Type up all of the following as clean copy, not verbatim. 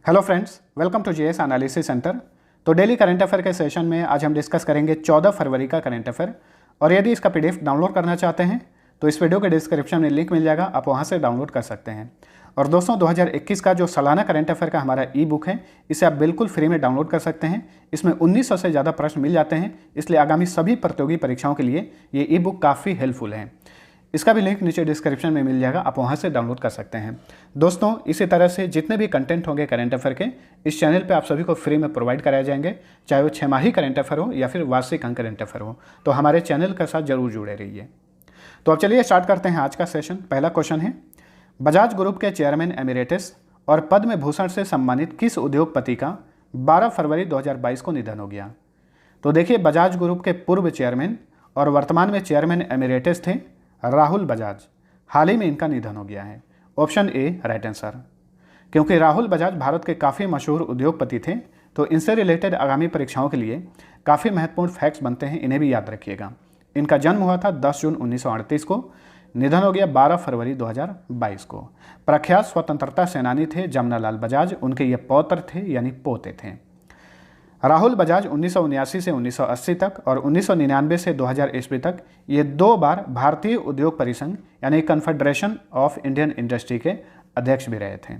Hello friends, welcome to GS analysis centre. तो daily current affair के session में आज हम डिस्कस करेंगे 14 फरवरी का करंट अफेयर। और यदि इसका पीडीएफ डाउनलोड करना चाहते हैं तो इस वीडियो के डिस्क्रिप्शन में लिंक मिल जाएगा, आप वहां से डाउनलोड कर सकते हैं। और दोस्तों 2021 का जो सालाना करंट अफेयर का हमारा ई बुक है, इसे आप बिल्कुल फ्री में डाउनलोड कर सकते हैं। इसमें 1900 से ज़्यादा प्रश्न मिल जाते हैं, इसलिए आगामी सभी प्रतियोगी परीक्षाओं के लिए ये ई बुक काफ़ी हेल्पफुल है। इसका भी लिंक नीचे डिस्क्रिप्शन में मिल जाएगा, आप वहां से डाउनलोड कर सकते हैं। दोस्तों इसी तरह से जितने भी कंटेंट होंगे करंट अफेयर के, इस चैनल पे आप सभी को फ्री में प्रोवाइड कराए जाएंगे, चाहे वो 6 माही करंट अफेयर हो या फिर वार्षिक अंक करंट अफेयर हो। तो हमारे चैनल के साथ जरूर जुड़े रहिए। तो अब चलिए स्टार्ट करते हैं आज का सेशन। पहला क्वेश्चन है, बजाज ग्रुप के चेयरमैन एमिरेटस और पद्म भूषण से सम्मानित किस उद्योगपति का 12 फरवरी 2022 को निधन हो गया? तो देखिए, बजाज ग्रुप के पूर्व चेयरमैन और वर्तमान में चेयरमैन एमिरेटस थे राहुल बजाज। हाल ही में इनका निधन हो गया है। Option A right answer. क्योंकि राहुल बजाज भारत के काफ़ी मशहूर उद्योगपति थे, तो इनसे रिलेटेड आगामी परीक्षाओं के लिए काफ़ी महत्वपूर्ण फैक्ट्स बनते हैं, इन्हें भी याद रखिएगा। इनका जन्म हुआ था 10 जून 1938 को, निधन हो गया 12 फरवरी 2022 को। प्रख्यात स्वतंत्रता सेनानी थे जमनालाल बजाज, उनके ये पौत्र थे यानी पोते थे। राहुल बजाज 1979 से 1980 तक और 1999 से 2000 ईस्वी तक ये 2 बार भारतीय उद्योग परिसंघ यानी कन्फेडरेशन ऑफ इंडियन इंडस्ट्री के अध्यक्ष भी रहे थे।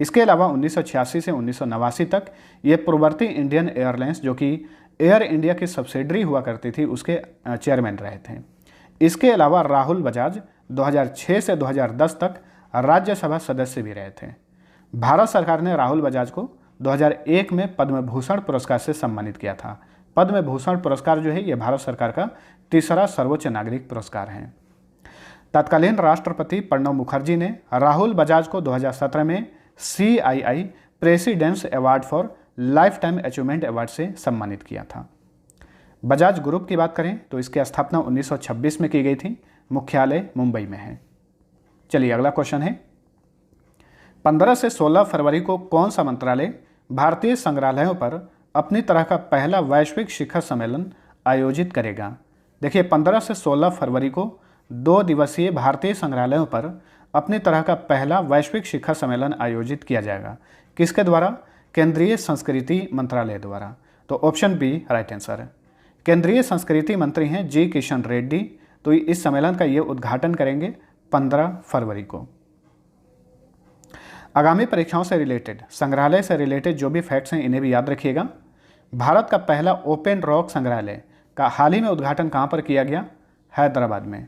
इसके अलावा 1986 से 1989 तक ये पूर्ववर्ती इंडियन एयरलाइंस, जो कि एयर इंडिया की सब्सिडरी हुआ करती थी, उसके चेयरमैन रहे थे। इसके अलावा राहुल बजाज 2006 से 2010 तक राज्यसभा सदस्य भी रहे थे। भारत सरकार ने राहुल बजाज को 2001 में पद्म भूषण पुरस्कार से सम्मानित किया था। पद्म भूषण पुरस्कार जो है ये भारत सरकार का तीसरा सर्वोच्च नागरिक पुरस्कार है। तत्कालीन राष्ट्रपति प्रणब मुखर्जी ने राहुल बजाज को 2017 में CII presidents award for lifetime achievement award से सम्मानित किया था। बजाज ग्रुप की बात करें तो इसकी स्थापना 1926 में की गई थी। मुख्यालय मुंबई में है। चलिए अगला क्वेश्चन है, 15 से 16 फरवरी को कौन सा मंत्रालय भारतीय संग्रहालयों पर अपनी तरह का पहला वैश्विक शिखर सम्मेलन आयोजित करेगा? देखिए, 15 से 16 फरवरी को 2 दिवसीय भारतीय संग्रहालयों पर अपनी तरह का पहला वैश्विक शिखर सम्मेलन आयोजित किया जाएगा। किसके द्वारा? केंद्रीय संस्कृति मंत्रालय द्वारा। तो ऑप्शन बी राइट आंसर है। केंद्रीय संस्कृति मंत्री हैं जी किशन रेड्डी, तो इस सम्मेलन का ये उद्घाटन करेंगे 15 फरवरी को। आगामी परीक्षाओं से रिलेटेड, संग्रहालय से रिलेटेड जो भी फैक्ट्स हैं इन्हें भी याद रखिएगा। भारत का पहला ओपन रॉक संग्रहालय का हाल ही में उद्घाटन कहां पर किया गया? हैदराबाद में।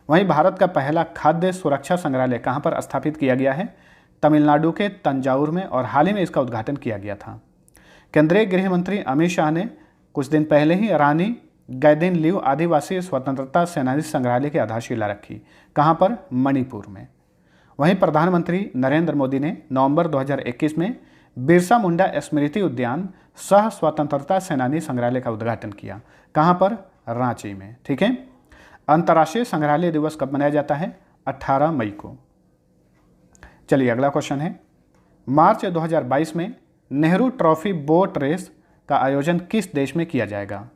वहीं भारत का पहला खाद्य सुरक्षा संग्रहालय कहां पर स्थापित किया गया है? तमिलनाडु के तंजावुर में, और हाल ही में इसका उद्घाटन किया गया था। केंद्रीय गृह मंत्री अमित शाह ने कुछ दिन पहले ही रानी गैदिनलिउ आदिवासी स्वतंत्रता सेनानी संग्रहालय की आधारशिला रखी। कहां पर? मणिपुर में। वहीं प्रधानमंत्री नरेंद्र मोदी ने नवंबर 2021 में बिरसा मुंडा स्मृति उद्यान सह स्वतंत्रता सेनानी संग्रहालय का उद्घाटन किया। कहां पर? रांची में। ठीक है। अंतर्राष्ट्रीय संग्रहालय दिवस कब मनाया जाता है? 18 मई को। चलिए अगला क्वेश्चन है, मार्च 2022 में नेहरू ट्रॉफी बोट रेस का आयोजन किस देश में किया जाएगा?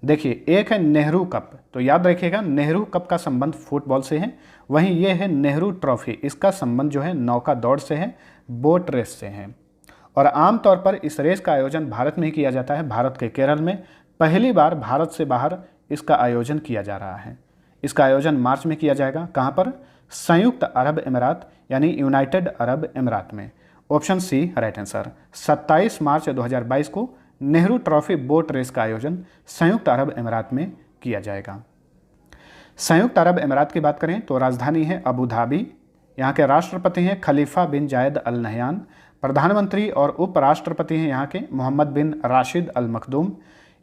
देखिए, एक है नेहरू कप, तो याद रखिएगा नेहरू कप का संबंध फुटबॉल से है, वहीं ये है नेहरू ट्रॉफी, इसका संबंध जो है नौका दौड़ से है, बोट रेस से है। और आमतौर पर इस रेस का आयोजन भारत में ही किया जाता है। भारत के केरल में पहली बार भारत से बाहर इसका आयोजन किया जा रहा है। इसका आयोजन मार्च में किया जाएगा। कहाँ पर? संयुक्त अरब अमीरात यानी यूनाइटेड अरब अमीरात में। Option C right answer. 27 मार्च 2022 को नेहरू ट्रॉफी बोट रेस का आयोजन संयुक्त अरब अमीरात में किया जाएगा। संयुक्त अरब अमीरात की बात करें तो राजधानी है अबू धाबी। यहाँ के राष्ट्रपति हैं खलीफा बिन जायद अल नहयान। प्रधानमंत्री और उपराष्ट्रपति हैं यहाँ के मोहम्मद बिन राशिद अल मखदूम।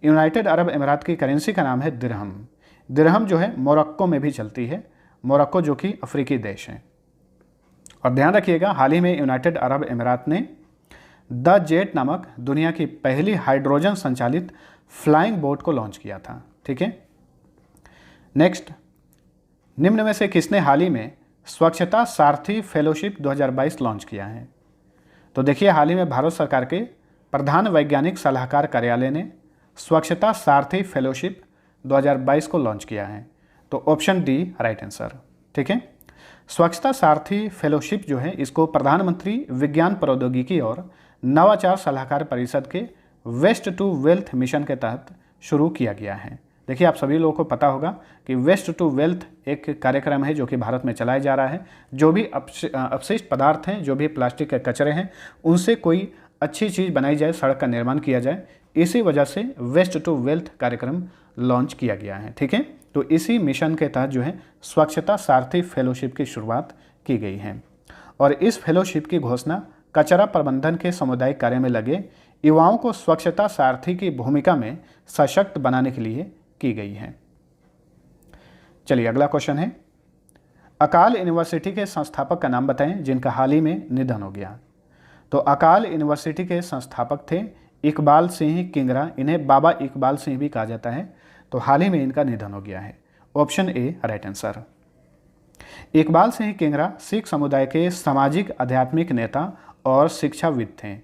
यूनाइटेड अरब अमीरात की करेंसी का नाम है दिरहम। दिरहम जो है मोरक्को में भी चलती है, मोरक्को जो कि अफ्रीकी देश है। और ध्यान रखिएगा, हाल ही में यूनाइटेड अरब अमीरात ने द जेट नामक दुनिया की पहली हाइड्रोजन संचालित फ्लाइंग बोट को लॉन्च किया था। ठीक है। नेक्स्ट, निम्न में से किसने हाल ही में स्वच्छता सारथी फेलोशिप 2022 लॉन्च किया है? तो देखिए, हाल ही में भारत सरकार के प्रधान वैज्ञानिक सलाहकार कार्यालय ने स्वच्छता सारथी फेलोशिप 2022 को लॉन्च किया है। तो ऑप्शन डी राइट आंसर। ठीक है। स्वच्छता सारथी फेलोशिप जो है इसको प्रधानमंत्री विज्ञान प्रौद्योगिकी और नवाचार सलाहकार परिषद के वेस्ट टू वेल्थ मिशन के तहत शुरू किया गया है। देखिए, आप सभी लोगों को पता होगा कि वेस्ट टू वेल्थ एक कार्यक्रम है जो कि भारत में चलाया जा रहा है। जो भी अपशिष्ट पदार्थ हैं, जो भी प्लास्टिक के कचरे हैं, उनसे कोई अच्छी चीज़ बनाई जाए, सड़क का निर्माण किया जाए। इसी वजह से वेस्ट टू वेल्थ कार्यक्रम लॉन्च किया गया है। ठीक है, तो इसी मिशन के तहत जो है स्वच्छता सारथी फेलोशिप की शुरुआत की गई है और इस फेलोशिप की घोषणा कचरा प्रबंधन के सामुदायिक कार्य में लगे युवाओं को स्वच्छता सारथी की भूमिका में सशक्त बनाने के लिए की गई है। चलिए अगला क्वेश्चन है, अकाल यूनिवर्सिटी के संस्थापक का नाम बताएं जिनका हाल ही में निधन हो गया। तो अकाल यूनिवर्सिटी के संस्थापक थे इकबाल सिंह किंगरा, इन्हें बाबा इकबाल सिंह भी कहा जाता है। तो हाल ही में इनका निधन हो गया है। Option A right answer. Iqbal Singh Kingra Sikh समुदाय के सामाजिक आध्यात्मिक नेता और शिक्षाविद थे।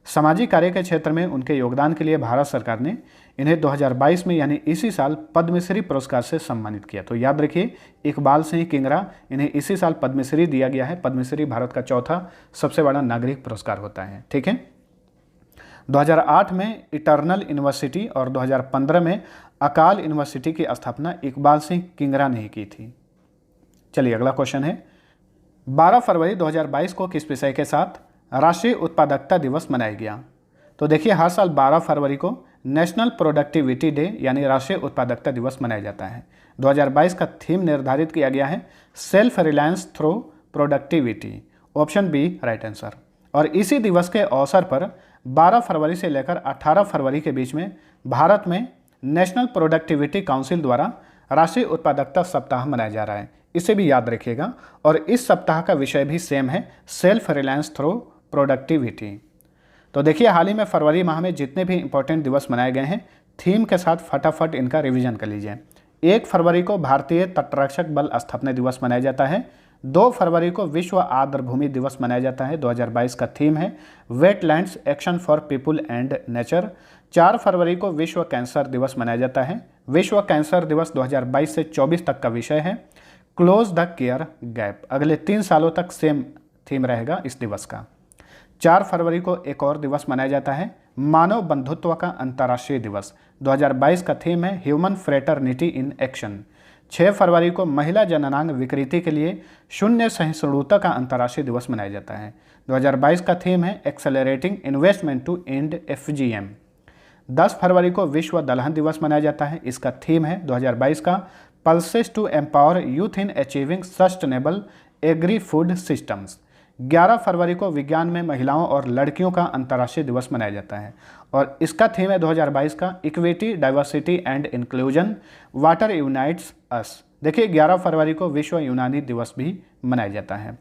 सामाजिक कार्य के क्षेत्र में उनके योगदान के लिए भारत सरकार ने इन्हें 2022 में यानी इसी साल पद्मश्री पुरस्कार से सम्मानित किया। तो याद रखिए, इकबाल सिंह किंगरा, इन्हें इसी साल पद्मश्री दिया गया है। पद्मश्री भारत का चौथा सबसे बड़ा नागरिक पुरस्कार होता है। ठीक है, 2008 में इटर्नल यूनिवर्सिटी और 2015 में अकाल यूनिवर्सिटी की स्थापना इकबाल सिंह किंगरा ने ही की थी। चलिए अगला क्वेश्चन है, 12 फरवरी 2022 को किस विषय के साथ राष्ट्रीय उत्पादकता दिवस मनाया गया। तो देखिए, हर साल 12 फरवरी को नेशनल प्रोडक्टिविटी डे यानी राष्ट्रीय उत्पादकता दिवस मनाया जाता है। 2022 का थीम निर्धारित किया गया है self reliance through productivity. Option B right answer. और इसी दिवस के अवसर पर 12 फरवरी से लेकर 18 फरवरी के बीच में भारत में नेशनल प्रोडक्टिविटी काउंसिल द्वारा राष्ट्रीय उत्पादकता सप्ताह मनाया जा रहा है। इसे भी याद रखिएगा। और इस सप्ताह का विषय भी सेम है, सेल्फ रिलायंस थ्रू प्रोडक्टिविटी। तो देखिए, हाल ही में फरवरी माह में जितने भी इंपॉर्टेंट दिवस मनाए गए हैं, थीम के साथ फटाफट इनका रिवीजन कर लीजिए। 1 फरवरी को भारतीय तटरक्षक बल स्थापना दिवस मनाया जाता है। 2 फरवरी को विश्व आर्द्रभूमि दिवस मनाया जाता है। 2022 का थीम है wetlands action for people and nature. 4 फरवरी को विश्व कैंसर दिवस मनाया जाता है। विश्व कैंसर दिवस 2022 से 24 तक का विषय है क्लोज द केयर गैप। अगले 3 सालों तक सेम थीम रहेगा इस दिवस का। 4 फरवरी को एक और दिवस मनाया जाता है मानव बंधुत्व का अंतर्राष्ट्रीय दिवस। 2022 का थीम है ह्यूमन फ्रेटर्निटी इन एक्शन। 6 फरवरी को महिला जननांग विकृति के लिए शून्य सहिष्णुता का अंतर्राष्ट्रीय दिवस मनाया जाता है। 2022 का थीम है accelerating investment to end FGM। 10 फरवरी को विश्व दलहन दिवस मनाया जाता है। इसका थीम है 2022 का pulses to empower youth in achieving sustainable agri food systems. 11 फरवरी को विज्ञान में महिलाओं और लड़कियों का अंतर्राष्ट्रीय दिवस मनाया जाता है और इसका थीम है 2022 का equity diversity and inclusion water unites us. देखिए, 11 फरवरी को विश्व यूनानी दिवस भी मनाया जाता है।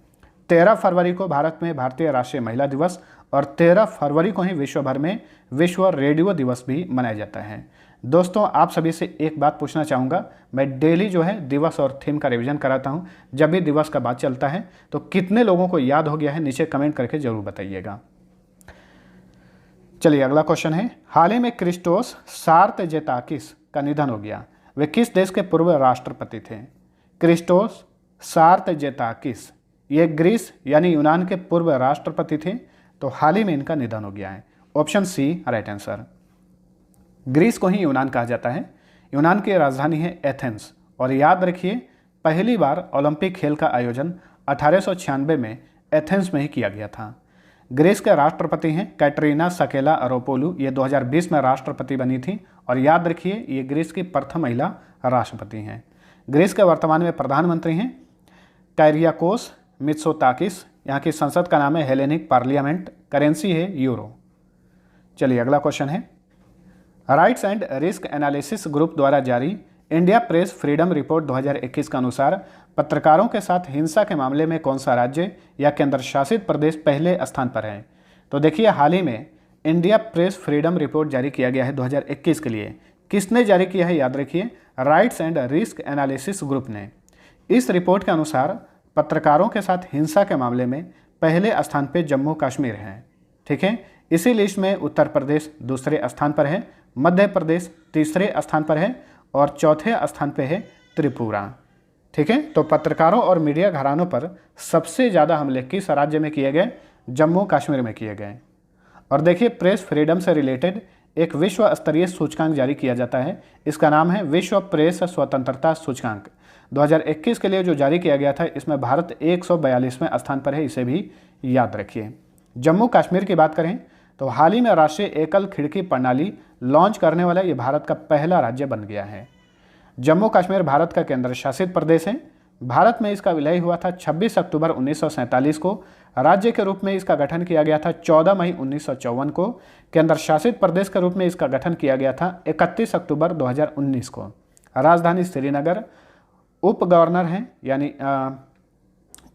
13 फरवरी को भारत में भारतीय राष्ट्रीय महिला दिवस और 13 फरवरी को ही विश्व भर में विश्व रेडियो दिवस भी मनाया जाता है। दोस्तों, आप सभी से एक बात पूछना चाहूँगा, मैं डेली जो है दिवस और थीम का रिवीजन कराता हूँ। जब भी दिवस का बात चलता है तो कितने लोगों को याद हो गया है, नीचे कमेंट करके जरूर बताइएगा। चलिए अगला क्वेश्चन है, हाल ही में क्रिस्टोस सार्थजेताकिस का निधन हो गया। वे किस देश के पूर्व राष्ट्रपति थे? क्रिस्टोस सार्थजेताकिस, ये ग्रीस यानी यूनान के पूर्व राष्ट्रपति थे। तो हाल ही में इनका निधन हो गया है। Option C right answer. Greece को ही यूनान कहा जाता है। यूनान की राजधानी है एथेंस। और याद रखिए, पहली बार ओलंपिक खेल का आयोजन 1896 में एथेंस में ही किया गया था। ग्रीस के राष्ट्रपति हैं कैटरीना साकेलारोपोलू। ये 2020 में राष्ट्रपति बनी थी। और याद रखिए, ये ग्रीस की प्रथम महिला राष्ट्रपति हैं। ग्रीस के वर्तमान में प्रधानमंत्री हैं कायरियाकोस मित्सोताकिस। यहाँ की संसद का नाम है हेलेनिक पार्लियामेंट। करेंसी है यूरो। चलिए अगला क्वेश्चन है, rights and risk analysis group द्वारा जारी इंडिया प्रेस फ्रीडम रिपोर्ट 2021 के अनुसार पत्रकारों के साथ हिंसा के मामले में कौन सा राज्य या केंद्र शासित प्रदेश पहले स्थान पर है? तो देखिए, हाल ही में इंडिया प्रेस फ्रीडम रिपोर्ट जारी किया गया है 2021 के लिए। किसने जारी किया है? याद रखिए, rights and risk analysis group ने। इस रिपोर्ट के अनुसार पत्रकारों के साथ हिंसा के मामले में पहले स्थान पर जम्मू कश्मीर है। ठीक है, इसी लिस्ट में उत्तर प्रदेश दूसरे स्थान पर है, मध्य प्रदेश तीसरे स्थान पर है और चौथे स्थान पर है त्रिपुरा। ठीक है। तो पत्रकारों और मीडिया घरानों पर सबसे ज़्यादा हमले किस राज्य में किए गए? जम्मू कश्मीर में किए गए। और देखिए, प्रेस फ्रीडम से रिलेटेड एक विश्व स्तरीय सूचकांक जारी किया जाता है, इसका नाम है विश्व प्रेस स्वतंत्रता सूचकांक। 2021 के लिए जो जारी किया गया था, इसमें भारत 142वें स्थान पर है, इसे भी याद रखिए। जम्मू कश्मीर की बात करें तो हाल ही में राष्ट्रीय एकल खिड़की प्रणाली लॉन्च करने वाला ये भारत का पहला राज्य बन गया है। जम्मू कश्मीर भारत का केंद्र शासित प्रदेश है। भारत में इसका विलय हुआ था 26 अक्टूबर 1947 को। राज्य के रूप में इसका गठन किया गया था 14 मई 1954 को। केंद्र शासित प्रदेश के रूप में इसका गठन किया गया था 31 अक्टूबर 2019 को। राजधानी श्रीनगर। उप गवर्नर हैं यानी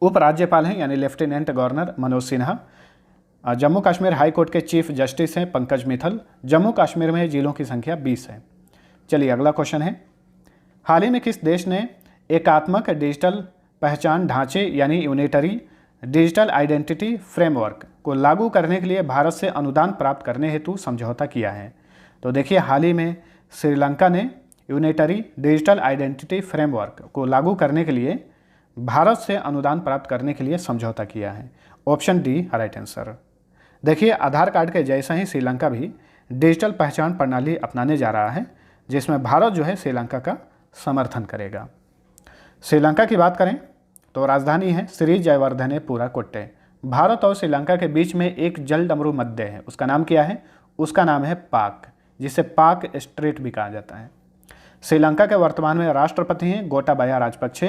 उप राज्यपाल हैं यानी lieutenant governor Manoj Sinha. Jammu Kashmir high court के चीफ जस्टिस हैं पंकज मित्तल। जम्मू कश्मीर में जिलों की संख्या 20 है। चलिए अगला क्वेश्चन है, हाल ही में किस देश ने एकात्मक डिजिटल पहचान ढांचे यानी यूनिटरी डिजिटल आइडेंटिटी फ्रेमवर्क को लागू करने के लिए भारत से अनुदान प्राप्त करने हेतु समझौता किया है? तो देखिए, हाल ही में श्रीलंका ने यूनिटरी डिजिटल आइडेंटिटी फ्रेमवर्क को लागू करने के लिए भारत से अनुदान प्राप्त करने के लिए समझौता किया है। Option D right answer. देखिए, आधार कार्ड के जैसा ही श्रीलंका भी डिजिटल पहचान प्रणाली अपनाने जा रहा है, जिसमें भारत जो है श्रीलंका का समर्थन करेगा। श्रीलंका की बात करें तो राजधानी है श्री जयवर्धनेपुरा कोट्टे। भारत और श्रीलंका के बीच में एक जलडमरू मध्य है, उसका नाम क्या है? उसका नाम है पाक, जिसे पाक स्ट्रेट भी कहा जाता है। श्रीलंका के वर्तमान में राष्ट्रपति हैं गोटाबाया राजपक्षे।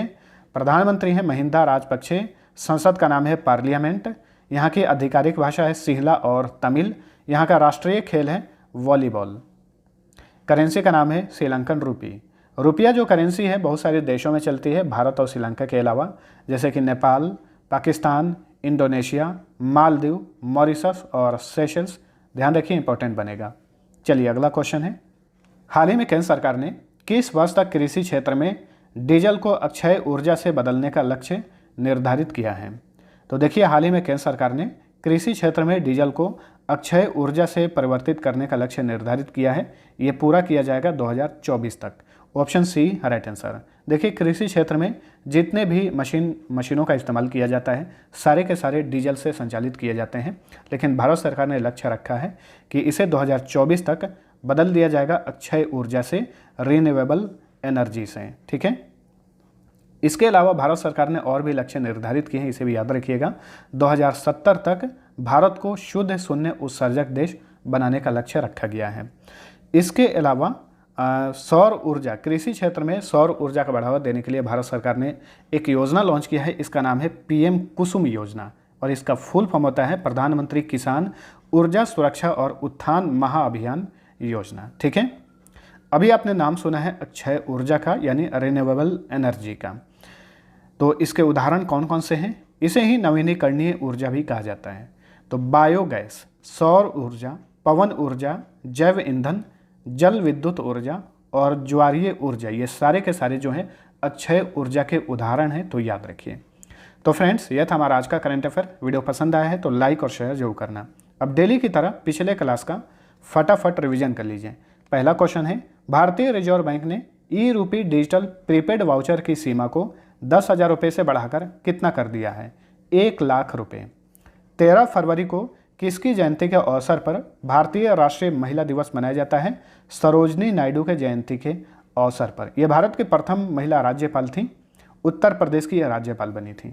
प्रधानमंत्री हैं महिंदा राजपक्षे। संसद का नाम है पार्लियामेंट। यहाँ की आधिकारिक भाषा है सिंहला और तमिल। यहाँ का राष्ट्रीय खेल है वॉलीबॉल। करेंसी का नाम है श्रीलंकन रूपी। रुपया जो करेंसी है बहुत सारे देशों में चलती है, भारत और श्रीलंका के अलावा, जैसे कि नेपाल, पाकिस्तान, इंडोनेशिया, मालदीव, मॉरिशस और सेशल्स। ध्यान रखिए, इंपॉर्टेंट बनेगा। चलिए अगला क्वेश्चन है, हाल ही में केंद्र सरकार ने किस वर्ष तक कृषि क्षेत्र में डीजल को अक्षय ऊर्जा से बदलने का लक्ष्य निर्धारित किया है? तो देखिए, हाल ही में केंद्र सरकार ने कृषि क्षेत्र में डीजल को अक्षय ऊर्जा से परिवर्तित करने का लक्ष्य निर्धारित किया है। ये पूरा किया जाएगा 2024 तक। Option C right answer. देखिए, कृषि क्षेत्र में जितने भी मशीनों का इस्तेमाल किया जाता है, सारे के सारे डीजल से संचालित किए जाते हैं, लेकिन भारत सरकार ने लक्ष्य रखा है कि इसे 2024 तक बदल दिया जाएगा अक्षय ऊर्जा से, रिन्यूएबल एनर्जी से। ठीक है। इसके अलावा भारत सरकार ने और भी लक्ष्य निर्धारित किए हैं, इसे भी याद रखिएगा। 2070 तक भारत को शुद्ध शून्य उत्सर्जक देश बनाने का लक्ष्य रखा गया है। इसके अलावा सौर ऊर्जा, कृषि क्षेत्र में सौर ऊर्जा का बढ़ावा देने के लिए भारत सरकार ने एक योजना लॉन्च किया है, इसका नाम है पीएम कुसुम योजना, और इसका फुल फॉर्म होता है प्रधानमंत्री किसान ऊर्जा सुरक्षा और उत्थान महाअभियान योजना। ठीक है। अभी आपने नाम सुना है अक्षय ऊर्जा का यानी रिन्यूएबल एनर्जी का, तो इसके उदाहरण कौन कौन से हैं? इसे ही नवीनीकरणीय ऊर्जा भी कहा जाता है। तो बायोगैस, सौर ऊर्जा, पवन ऊर्जा, जैव ईंधन, जल विद्युत ऊर्जा और ज्वारीय ऊर्जा, ये सारे के सारे जो हैं अक्षय ऊर्जा के उदाहरण हैं, तो याद रखिए। तो फ्रेंड्स, यह था हमारा आज का करंट अफेयर। वीडियो पसंद आया है तो लाइक और शेयर जरूर करना। अब डेली की तरह पिछले क्लास का फटाफट रिवीजन कर लीजिए। पहला क्वेश्चन है, भारतीय रिजर्व बैंक ने ई रूपी डिजिटल प्रीपेड वाउचर की सीमा को 10,000 रुपये से बढ़ाकर कितना कर दिया है? 1 लाख रुपये। 13 फरवरी को किसकी जयंती के अवसर पर भारतीय राष्ट्रीय महिला दिवस मनाया जाता है? सरोजनी नायडू के जयंती के अवसर पर। यह भारत की प्रथम महिला राज्यपाल थी, उत्तर प्रदेश की यह राज्यपाल बनी थी।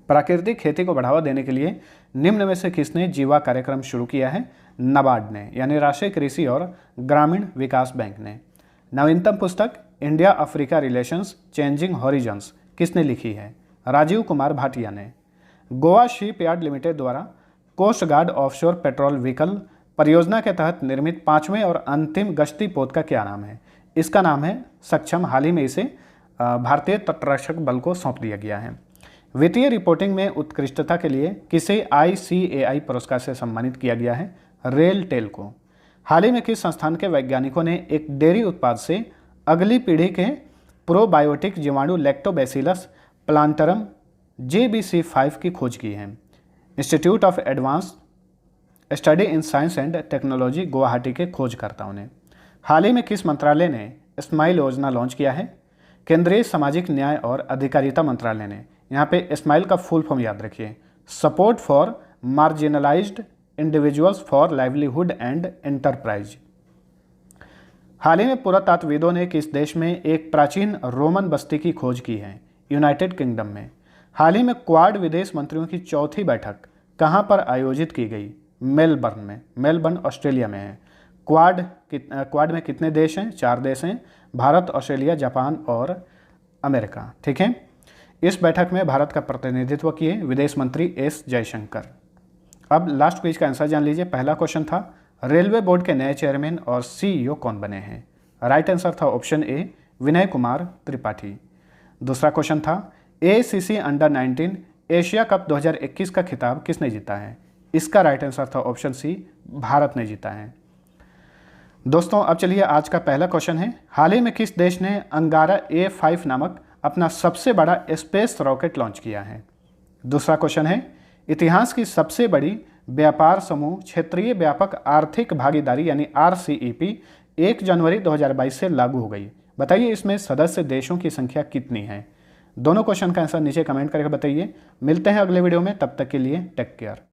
प्राकृतिक खेती को बढ़ावा देने के लिए निम्न में से किसने जीवा कार्यक्रम शुरू किया है? नाबार्ड ने, यानी राष्ट्रीय कृषि और ग्रामीण विकास बैंक ने। नवीनतम पुस्तक India Africa relations changing horizons किसने लिखी है? राजीव कुमार भाटिया ने। गोवा शिप यार्ड लिमिटेड द्वारा coast guard offshore patrol vehicle परियोजना के तहत निर्मित 5वें और अंतिम गश्ती पोत का क्या नाम है? इसका नाम है सक्षम। हाल ही में इसे भारतीय तटरक्षक बल को सौंप दिया गया है। वित्तीय रिपोर्टिंग में उत्कृष्टता के लिए किसे ICAI पुरस्कार से सम्मानित किया गया है? रेल टेल को। हाल ही में किस संस्थान के वैज्ञानिकों ने एक डेयरी उत्पाद से अगली पीढ़ी के प्रोबायोटिक जीवाणु लैक्टोबैसिलस प्लांटरम JBC5 की खोज की है? Institute of advance study in science and technology Guwahati के खोजकर्ताओं ने। हाल ही में किस मंत्रालय ने स्माइल योजना लॉन्च किया है? केंद्रीय सामाजिक न्याय और अधिकारिता मंत्रालय ने, यहाँ पे स्माइल का फुल फॉर्म याद रखिए, support for marginalised individuals for livelihood and enterprise. हाल ही में पुरातत्वविदों ने किस देश में एक प्राचीन रोमन बस्ती की खोज की है? यूनाइटेड किंगडम में। हाल ही में क्वाड विदेश मंत्रियों की चौथी बैठक कहाँ पर आयोजित की गई? मेलबर्न में। मेलबर्न ऑस्ट्रेलिया में है। क्वाड में कितने देश हैं? 4 देश हैं, भारत, ऑस्ट्रेलिया, जापान और अमेरिका। ठीक है। इस बैठक में भारत का प्रतिनिधित्व किए विदेश मंत्री एस जयशंकर। अब लास्ट क्विज का आंसर जान लीजिए। पहला क्वेश्चन था, रेलवे बोर्ड के नए चेयरमैन और सीईओ कौन बने हैं? राइट आंसर था ऑप्शन ए, विनय कुमार त्रिपाठी। दूसरा क्वेश्चन था, एसीसी अंडर 19 एशिया कप 2021 का खिताब किसने जीता है? इसका राइट आंसर था ऑप्शन सी, भारत ने जीता है। दोस्तों अब चलिए आज का पहला क्वेश्चन है, हाल ही में किस देश ने अंगारा A5 नामक अपना सबसे बड़ा स्पेस रॉकेट लॉन्च किया है? दूसरा क्वेश्चन है, इतिहास की सबसे बड़ी व्यापार समूह क्षेत्रीय व्यापक आर्थिक भागीदारी यानी RCEP 1 जनवरी 2022 से लागू हो गई। बताइए इसमें सदस्य देशों की संख्या कितनी है? दोनों क्वेश्चन का आंसर नीचे कमेंट करके बताइए। मिलते हैं अगले वीडियो में, तब तक के लिए टेक केयर।